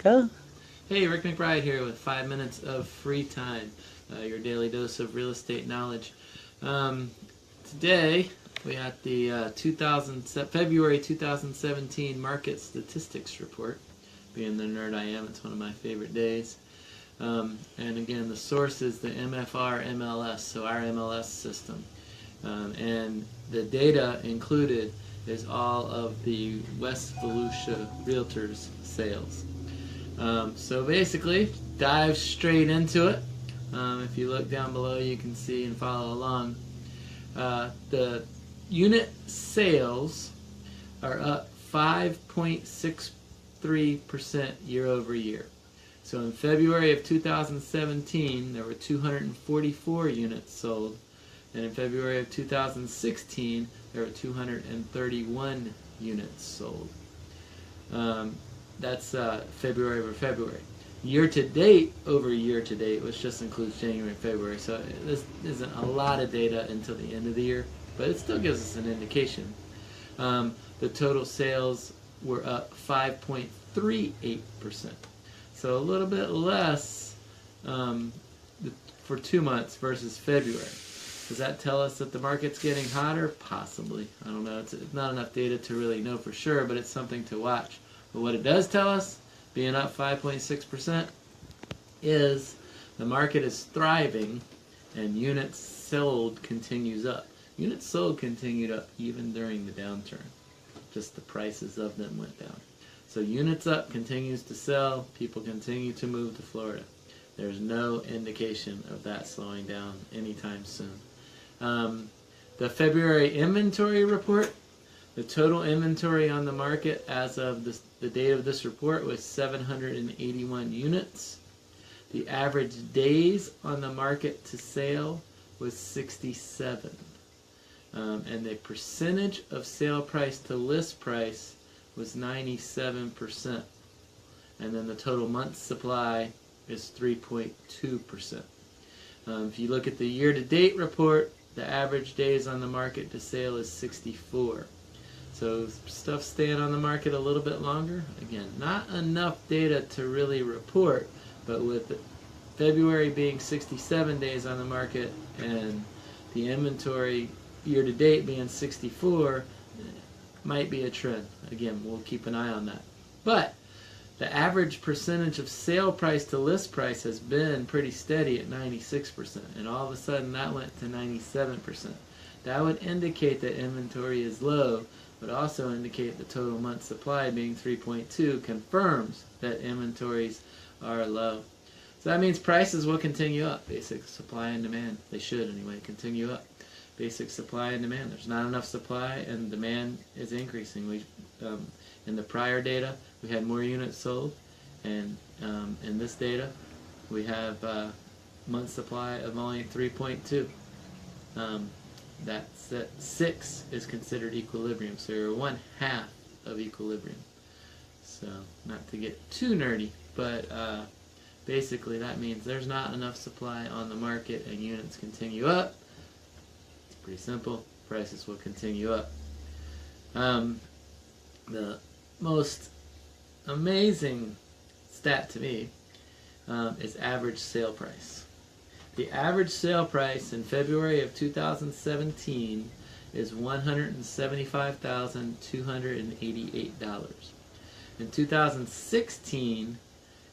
Go. Hey, Rick McBride here with 5 minutes of free time, your daily dose of real estate knowledge. Today, we had the February 2017 Market Statistics Report. Being the nerd I am, it's one of my favorite days. And again, the source is the MFRMLS, so our MLS system. And the data included is all of the West Volusia Realtors sales. So basically, dive straight into it. If you look down below, you can see and follow along. The unit sales are up 5.63% year over year. So in February of 2017, there were 244 units sold. And in February of 2016, there were 231 units sold. That's February over February. Year to date over year to date, which just includes January and February, so this isn't a lot of data until the end of the year, but it still gives us an indication. The total sales were up 5.38%, so a little bit less for 2 months versus February. Does that tell us that the market's getting hotter? Possibly. I don't know. It's not enough data to really know for sure, but it's something to watch. But what it does tell us, being up 5.6%, is the market is thriving and units sold continues up. Units sold continued up even during the downturn. Just the prices of them went down. So units up continues to sell. People continue to move to Florida. There's no indication of that slowing down anytime soon. The February inventory report, the total inventory on the market as of the date of this report was 781 units. The average days on the market to sale was 67. And the percentage of sale price to list price was 97%. And then the total month supply is 3.2%. If you look at the year-to-date report, the average days on the market to sale is 64. So stuff's staying on the market a little bit longer. Again, not enough data to really report, but with February being 67 days on the market and the inventory year-to-date being 64, might be a trend. Again, we'll keep an eye on that. But the average percentage of sale price to list price has been pretty steady at 96%, and all of a sudden that went to 97%. That would indicate that inventory is low, but also indicate the total month supply being 3.2 confirms that inventories are low. So that means prices will continue up. Basic supply and demand. They should anyway continue up. Basic supply and demand. There's not enough supply and demand is increasing. In the prior data, we had more units sold, and in this data, we have month supply of only 3.2. That's at 6 is considered equilibrium, so you're 1/2 of equilibrium. So not to get too nerdy, but basically that means there's not enough supply on the market and units continue up. It's pretty simple. Prices will continue up. The most amazing stat to me is average sale price. The average sale price in February of 2017 is $175,288. In 2016,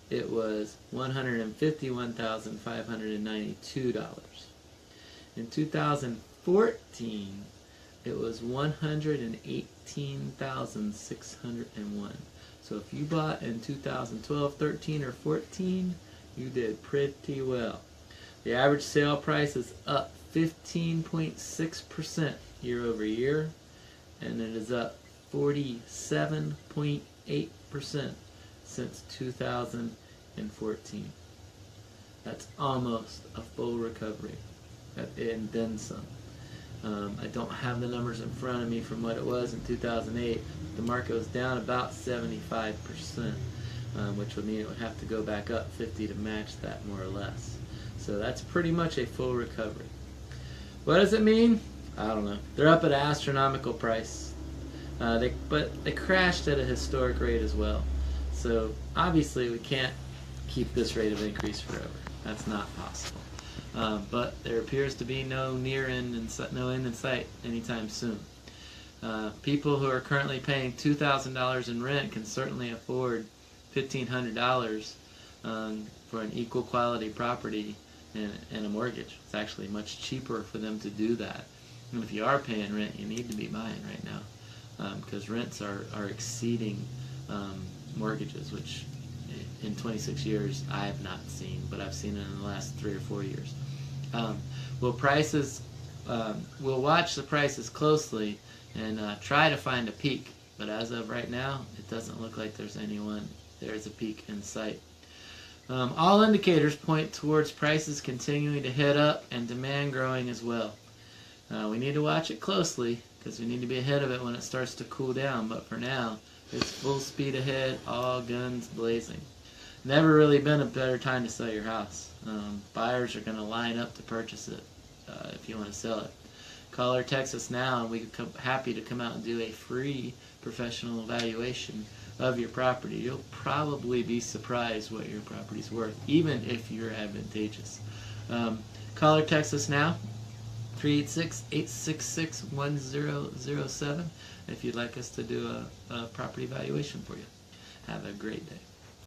it was $151,592. In 2014, it was $118,601. So if you bought in 2012, 13, or 14, you did pretty well. The average sale price is up 15.6% year over year, and it is up 47.8% since 2014. That's almost a full recovery, and then some. I don't have the numbers in front of me from what it was in 2008. The market was down about 75%, which would mean it would have to go back up 50 to match that, more or less. So that's pretty much a full recovery. What does it mean? I don't know. They're up at an astronomical price. But they crashed at a historic rate as well. So obviously we can't keep this rate of increase forever. That's not possible. But there appears to be no end in sight anytime soon. People who are currently paying $2,000 in rent can certainly afford $1,500 for an equal quality property and a mortgage. It's actually much cheaper for them to do that. And if you are paying rent, you need to be buying right now, because rents are exceeding mortgages, which in 26 years I have not seen, but I've seen it in the last 3 or 4 years. We'll watch the prices closely and try to find a peak, but as of right now, it doesn't look like there's a peak in sight. All indicators point towards prices continuing to head up and demand growing as well. We need to watch it closely because we need to be ahead of it when it starts to cool down, but for now, it's full speed ahead, all guns blazing. Never really been a better time to sell your house. Buyers are going to line up to purchase it if you want to sell it. Call or text us now, and we're happy to come out and do a free professional evaluation of your property. You'll probably be surprised what your property's worth, even if you're advantageous. Call or text us now, 386-866-1007, if you'd like us to do a property evaluation for you. Have a great day.